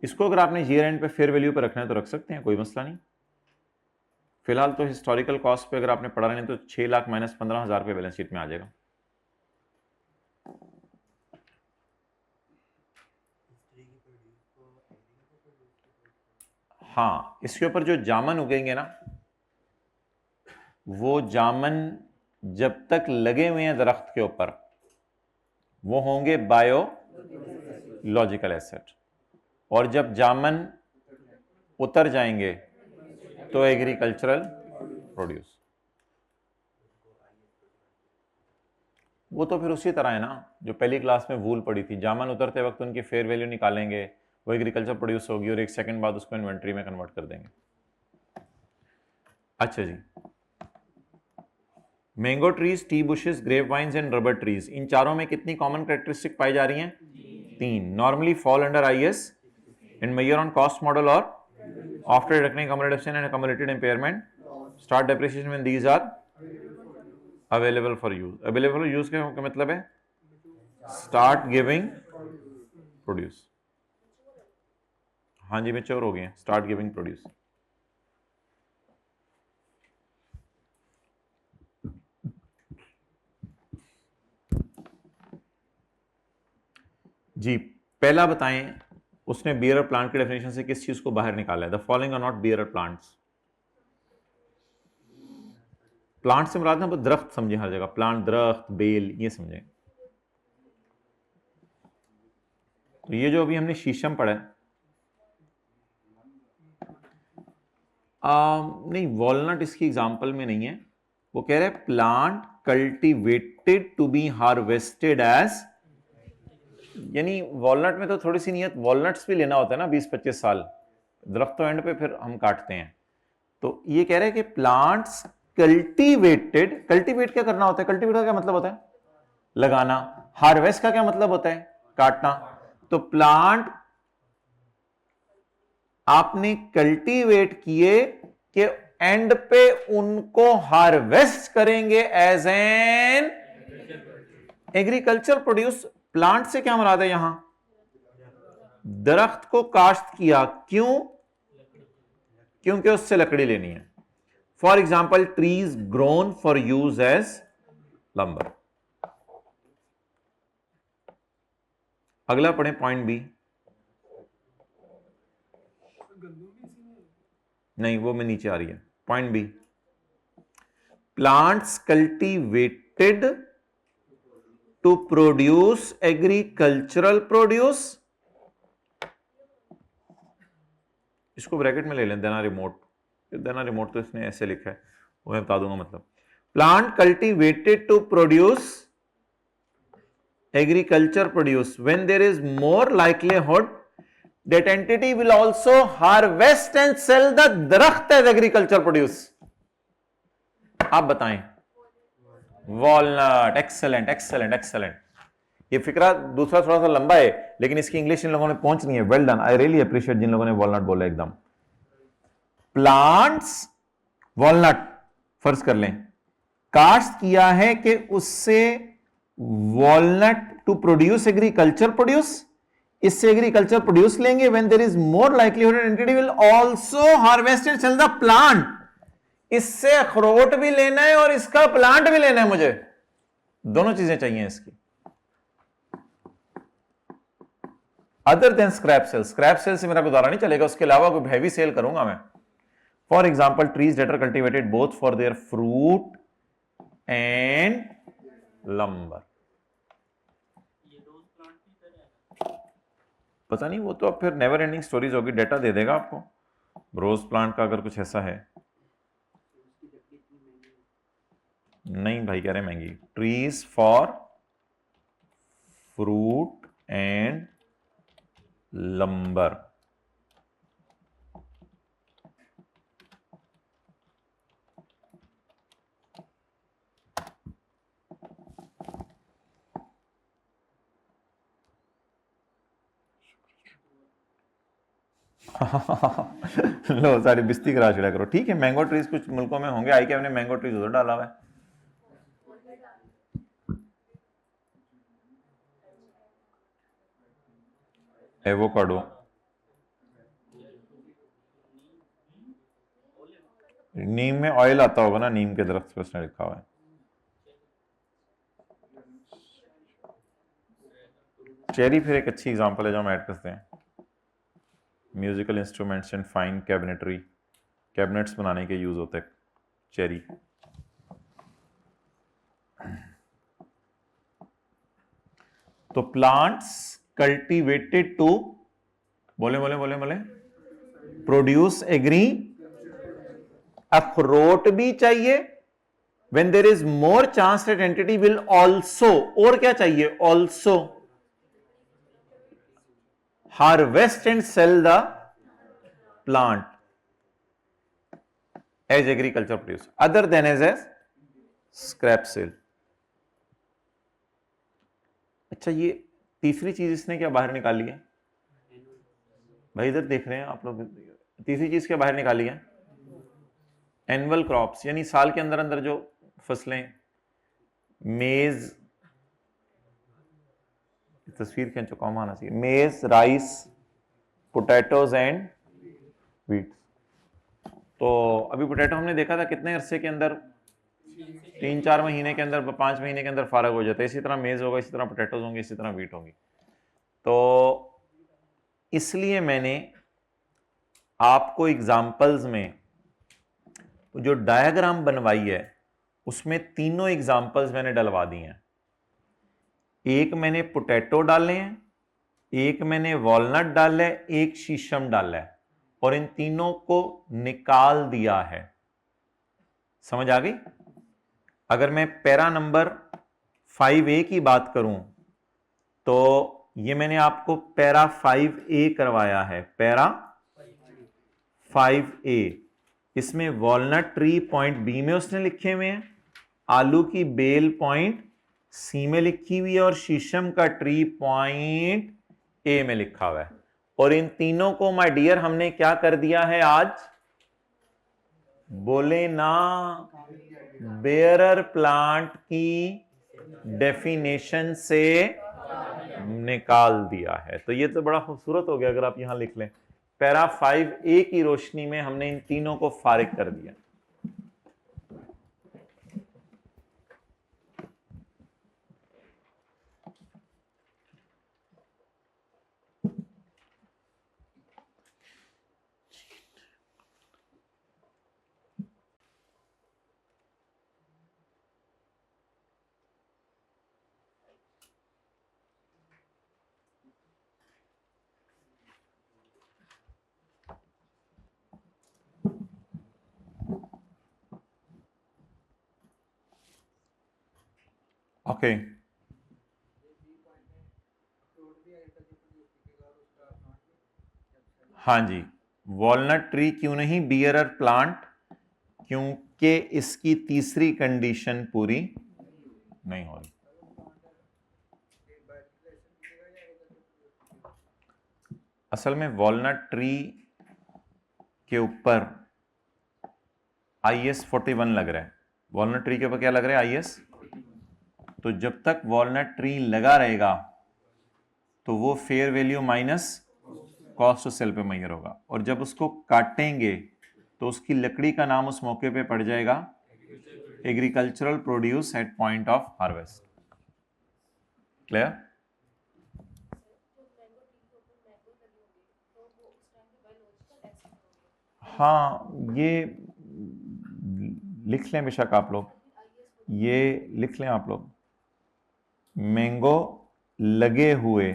इसको अगर आपने ईयर एंड पे फेयर वैल्यू पे रखना है तो रख सकते हैं, कोई मसला नहीं। फिलहाल तो हिस्टोरिकल कॉस्ट पे अगर आपने पढ़ा नहीं तो 6 लाख माइनस 15,000 रुपये बैलेंस शीट में आ जाएगा। हाँ, इसके ऊपर जो जामन उगेंगे ना, वो जामन जब तक लगे हुए हैं दरख्त के ऊपर, वो होंगे बायोलॉजिकल एसेट, और जब जामन उतर जाएंगे तो एग्रीकल्चरल प्रोड्यूस। वो तो फिर उसी तरह है ना जो पहली क्लास में वूल पड़ी थी, जामन उतरते वक्त उनकी फेयर वैल्यू निकालेंगे, वो एग्रीकल्चर प्रोड्यूस होगी और एक सेकंड बाद उसको इन्वेंट्री में कन्वर्ट कर देंगे। अच्छा जी, mango trees, tea bushes, grape vines and rubber trees, इन चारों में कितनी कॉमन कैरेक्टरिस्टिक पाई जा रही हैं? 3। Normally fall under IS and measure on cost model और after deducting accumulation and accumulated impairment, start depreciation when these are available for use। available for use का मतलब है start giving produce। हाँ जी, mature हो गए हैं, start giving produce। जी, पहला बताएं, उसने बियरर प्लांट के डेफिनेशन से किस चीज को बाहर निकाला है? The following are not bearer plants. Plant से मुराद ना वो दरख्त समझे, हर जगह प्लांट, दरख्त, बेल, ये समझे। तो ये जो अभी हमने शीशम पढ़ा है, नहीं, वॉलनट इसकी एग्जांपल में नहीं है। वो कह रहे हैं plant cultivated to be harvested as, यानी वॉलनट में तो थोड़ी सी नियत, वॉलनट्स भी लेना होता है ना 20-25 साल, दरख्त तो एंड पे फिर हम काटते हैं। तो ये कह रहे हैं कि प्लांट्स कल्टीवेटेड, कल्टीवेट क्या करना होता है? कल्टीवेट का क्या मतलब होता है? लगाना। हार्वेस्ट का क्या मतलब होता है? काटना। तो प्लांट आपने कल्टीवेट किए कि एंड पे उनको हार्वेस्ट करेंगे as an agriculture produce. Plant से क्या मुराद है यहां? दरख्त को काश्त किया, क्यों? क्योंकि उससे लकड़ी लेनी है। For example, trees grown for use as lumber. अगला पढ़ें, पॉइंट बी। नहीं, वो में नीचे आ रही है। Point B, plants cultivated to produce agricultural produce. इसको ब्रैकेट में ले लें, देना रिमोट। देना रिमोट तो इसने ऐसे लिखा है, वो मैं बता दूंगा। मतलब plant cultivated to produce agriculture produce when there is more likelihood that entity will also harvest and sell the दरख्त as agriculture produce। आप बताएं। वॉलनट। Excellent excellent excellent. ये फिक्रा दूसरा थोड़ा सा लंबा है, लेकिन इसकी इंग्लिश इन लोगों ने पहुंच नहीं है। Well done, I really appreciate जिन लोगों ने वॉलनट बोला एकदम। प्लांट्स, वॉलनट फर्ज कर लें, काश्त किया है कि उससे walnut to produce agriculture produce, इससे एग्रीकल्चर प्रोड्यूस लेंगे। When there is more likelihood entity will also harvest and sell the plant. इससे अखरोट भी लेना है और इसका प्लांट भी लेना है मुझे, दोनों चीजें चाहिए इसकी। Other than scrap sale, scrap sale से मेरा गुजारा नहीं चलेगा, उसके अलावा कोई हैवी सेल करूंगा मैं। For example, trees that are cultivated both for their fruit and lumber. पता नहीं, वो तो अब फिर नेवर एंडिंग स्टोरीज होगी, डेटा दे देगा आपको। रोज प्लांट का अगर कुछ ऐसा है, नहीं भाई कह रहे महंगी। Trees for fruit and lumber. लो सारी बिस्ती करा छड़ा करो। ठीक है, मैंगो ट्रीज कुछ मुल्कों में होंगे, आई के हमने मैंगो ट्रीज उधर डाला हुआ है। एवोकाडो, नीम में ऑयल आता होगा ना, नीम के दरख्त पे उसने लिखा हुआ है। चेरी फिर एक अच्छी एग्जांपल है जो हम ऐड करते हैं। Musical instruments and fine cabinetry, cabinets बनाने के यूज होते हैं चेरी। तो प्लांट्स कल्टीवेटेड टू, बोले बोले बोले बोले, प्रोड्यूस एग्री, अखरोट भी चाहिए, when there is more chance that entity will also, और क्या चाहिए, also harvest and sell the plant as agriculture produce other than as scrap sale. अच्छा, ये तीसरी चीज इसने क्या बाहर निकाली है भाई, इधर देख रहे हैं आप लोग, तीसरी चीज क्या बाहर निकाली है, एनुअल क्रॉप्स, यानी साल के अंदर अंदर जो फसलें, मेज, तस्वीर खींचो, कॉमा आना चाहिए, मेज, राइस, पोटैटोज एंड व्हीट। तो अभी पोटैटो हमने देखा था कितने अरसे के अंदर, 3-4 महीने के अंदर, 5 महीने के अंदर फारग हो जाता है। इसी तरह मेज होगा, इसी तरह पोटैटोज होंगे, इसी तरह व्हीट होंगी। तो इसलिए मैंने आपको एग्जाम्पल्स में जो डायग्राम बनवाई है उसमें तीनों एग्जाम्पल्स मैंने डलवा दी हैं। एक मैंने पोटैटो डाले हैं, एक मैंने वॉलनट डाला है, एक शीशम डाला है, और इन तीनों को निकाल दिया है। समझ आ गई? अगर मैं पैरा नंबर 5A की बात करूं तो ये मैंने आपको पैरा 5A करवाया है, पैरा 5A। इसमें वॉलनट ट्री पॉइंट बी में उसने लिखे हुए हैं, आलू की बेल पॉइंट सी में लिखी हुई है, और शीशम का ट्री पॉइंट ए में लिखा हुआ है। और इन तीनों को माय डियर हमने क्या कर दिया है आज, बोले ना, बेयरर प्लांट की डेफिनेशन से निकाल दिया है। तो ये तो बड़ा खूबसूरत हो गया अगर आप यहां लिख लें, पैरा 5A की रोशनी में हमने इन तीनों को फारिग कर दिया। ओके, हाँ जी, वॉलनट ट्री क्यों नहीं बियरर प्लांट, क्योंकि इसकी तीसरी कंडीशन पूरी नहीं हो रही। असल में वॉलनट ट्री के ऊपर IS 41 लग रहा है, वॉलनट ट्री के ऊपर क्या लग रहा है, IS। तो जब तक वॉलनट ट्री लगा रहेगा तो वो fair value minus cost of sale पे मैयर होगा, और जब उसको काटेंगे तो उसकी लकड़ी का नाम उस मौके पे पड़ जाएगा agricultural produce at point of harvest. Clear? हाँ, ये लिख लें बेशक आप लोग, ये लिख लें आप लोग, मैंगो लगे हुए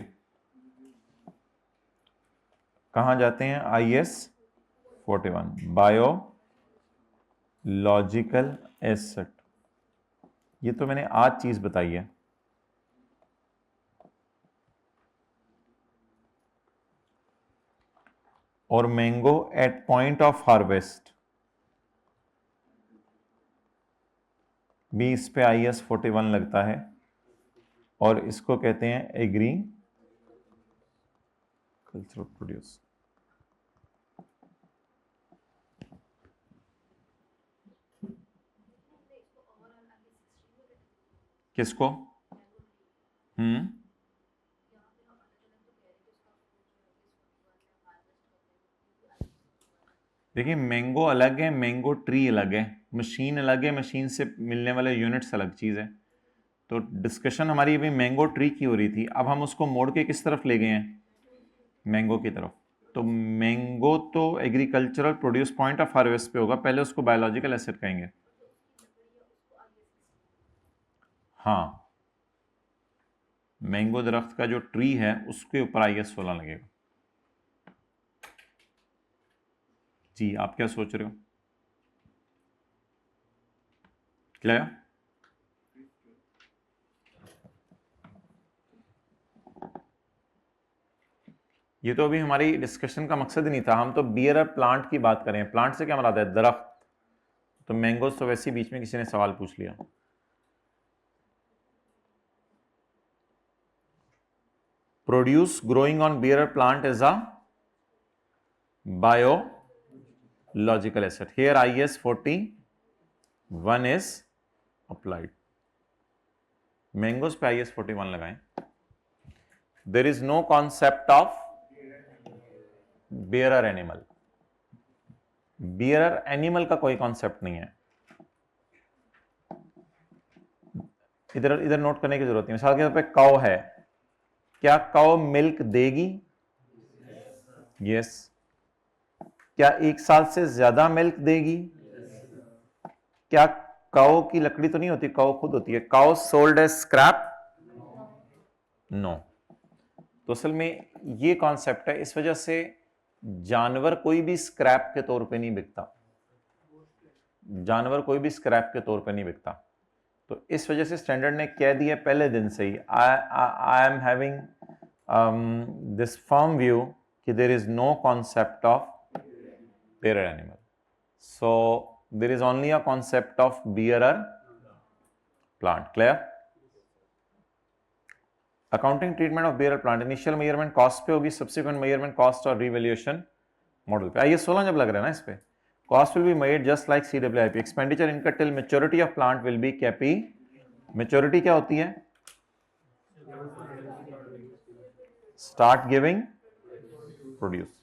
कहां जाते हैं, IS 41 बायोलॉजिकल एसेट। ये तो मैंने आज चीज बताई है। और mango at point of harvest भी इस पे IS 41 लगता है, और इसको कहते हैं एग्री कल्चरल प्रोड्यूस। किसको? देखिए, मैंगो अलग है, मैंगो ट्री अलग है, मशीन अलग है, मशीन से मिलने वाले यूनिट्स अलग चीज है। तो डिस्कशन हमारी अभी मैंगो ट्री की हो रही थी, अब हम उसको मोड़ के किस तरफ ले गए हैं, मैंगो की तरफ। तो मैंगो तो agricultural produce point of harvest पे होगा, पहले उसको बायोलॉजिकल एसेट कहेंगे। हाँ, मैंगो दरख्त का जो ट्री है उसके ऊपर IS 16 लगेगा। जी, आप क्या सोच रहे हो? क्लियर? ये तो अभी हमारी डिस्कशन का मकसद ही नहीं था, हम तो बियरर प्लांट की बात करें। प्लांट से क्या मराद है? दरख्त। तो मैंगोज तो वैसे ही बीच में किसी ने सवाल पूछ लिया। Produce growing on bearer plant is a biological asset. Here IS 41 is applied. Mangoes पे IS 41 लगाएं। There is no concept of bearer animal. Bearer animal का कोई कॉन्सेप्ट नहीं है। इधर इधर नोट करने की जरूरत नहीं। मिसाल के तौर पे काउ है, क्या काउ मिल्क देगी? यस। क्या 1 साल से ज्यादा मिल्क देगी? क्या काउ की लकड़ी तो नहीं होती, काउ खुद होती है। Cow sold as scrap? No. तो असल में ये कॉन्सेप्ट है, इस वजह से जानवर कोई भी स्क्रैप के तौर पे नहीं बिकता। जानवर कोई भी स्क्रैप के तौर पे नहीं बिकता। तो इस वजह से स्टैंडर्ड ने कह दिया पहले दिन से ही, I am having this firm view कि there is no concept of bearer animal, so there is only a concept of bearer plant. Clear? Accounting treatment of bearer plant. Initial measurement cost पे होगी, subsequent measurement cost और revaluation model पे। IS 16 जब लग रहा है ना इस पे, cost will be made just like CWIP। Expenditure incurred till maturity of plant will be capi. Maturity क्या होती है? Start giving produce.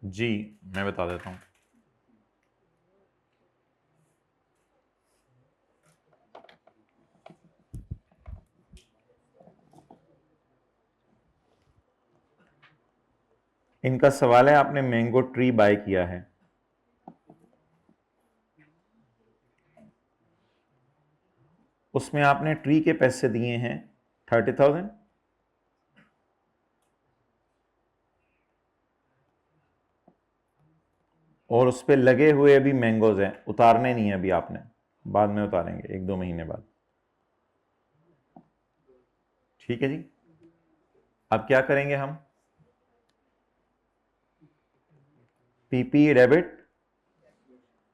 जी मैं बता देता हूं। इनका सवाल है, आपने मैंगो ट्री बाय किया है, उसमें आपने ट्री के पैसे दिए हैं 30,000, और उस पर लगे हुए अभी मैंगोज हैं, उतारने नहीं है अभी आपने, बाद में उतारेंगे 1-2 महीने बाद। ठीक है जी। अब क्या करेंगे हम? पीपी डेबिट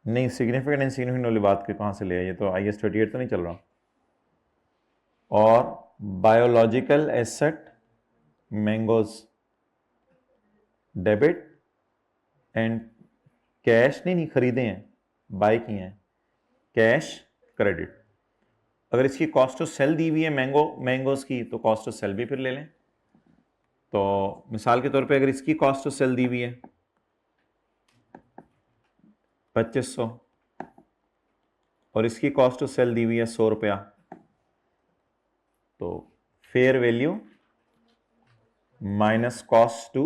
नहीं, सिग्निफिकेंट इनसिग्निफिकेंट वाली बात की कहां से ले आए? ये तो IS 38 तो नहीं चल रहा। और biological asset mangoes debit and cash नहीं खरीदे हैं, बाय किए हैं, कैश क्रेडिट। अगर इसकी कॉस्ट टू सेल दी हुई है मैंगोज की, तो कॉस्ट टू सेल भी फिर ले लें। तो मिसाल के तौर पे अगर इसकी कॉस्ट टू सेल दी हुई है 2500 और इसकी कॉस्ट टू सेल दी हुई है 100 रुपया, तो fair value minus cost to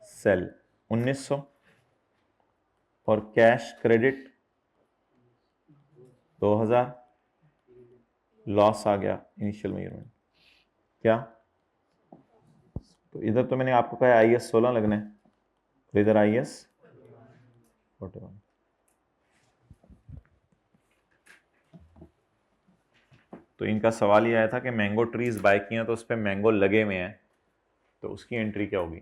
sell 1900 और कैश क्रेडिट 2000, लॉस आ गया इनिशियल मेजरमेंट। क्या? तो इधर तो मैंने आपको कहा IS 16 लगना है, तो इधर IS 41। तो इनका सवाल ये आया था कि मैंगो ट्रीज बाय किए हैं तो उस पर मैंगो लगे हुए हैं, तो उसकी एंट्री क्या होगी?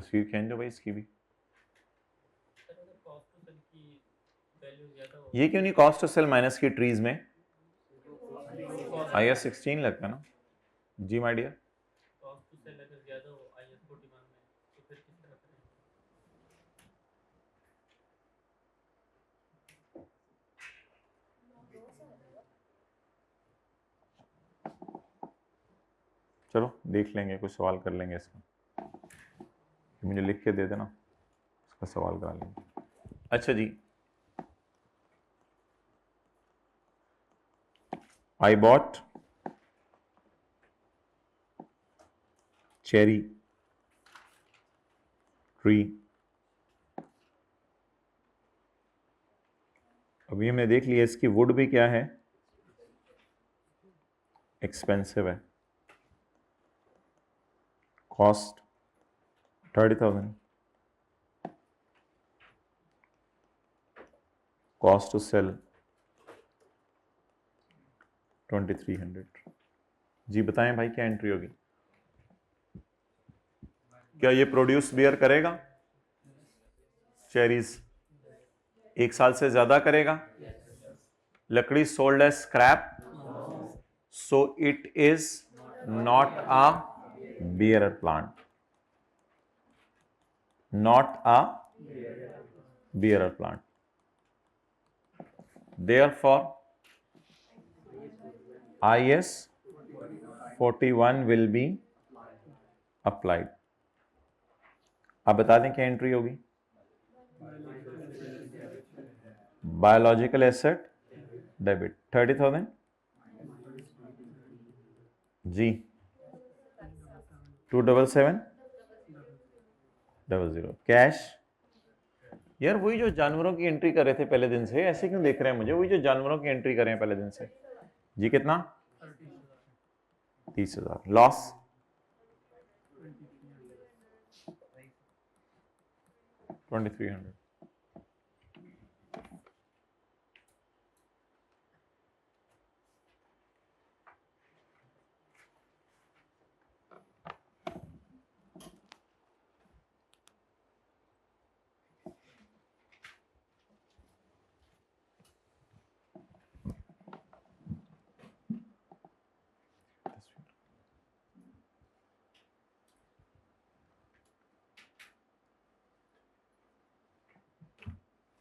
तस्वीर खींच दो भाई इसकी भी। ये क्यों नहीं कॉस्ट टू सेल माइनस की ट्रीज में? IS 16 लगता है ना जी माय डियर। चलो देख लेंगे, कुछ सवाल कर लेंगे इसका, मुझे लिख के दे देना, इसका सवाल करा लेंगे। अच्छा जी, I bought cherry tree। अभी हमने देख लिया इसकी वुड भी क्या है, एक्सपेंसिव है, कॉस्ट 30,000, कॉस्ट टू सेल 2300। जी बताएं भाई क्या एंट्री होगी? क्या ये प्रोड्यूस बियर करेगा? चेरीज 1 साल से ज्यादा करेगा? लकड़ी sold as scrap, so it is not a bear plant, not a bearer plant. Therefore, IS 41 will be applied. आप बता दें क्या एंट्री होगी? बायोलॉजिकल एसेट डेबिट 30,000 जी 27700 कैश। यार वही जो जानवरों की एंट्री कर रहे थे पहले दिन से, ऐसे क्यों देख रहे हैं मुझे? वही जो जानवरों की एंट्री कर रहे हैं पहले दिन से। जी कितना? 30,000। लॉस 2300।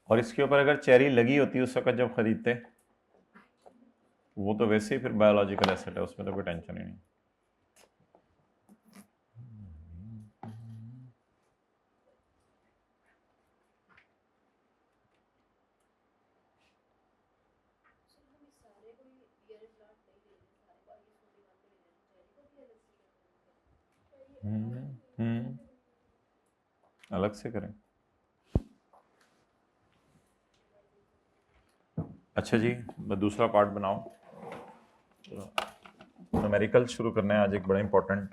और इसके ऊपर अगर चेरी लगी होती उस वक्त जब खरीदते, वो तो वैसे ही फिर बायोलॉजिकल एसेट है, उसमें तो कोई टेंशन ही नहीं। अलग से करें। अच्छा जी, दूसरा पार्ट बनाओ। न्यूमेरिकल शुरू करना है आज, एक बड़ा इंपॉर्टेंट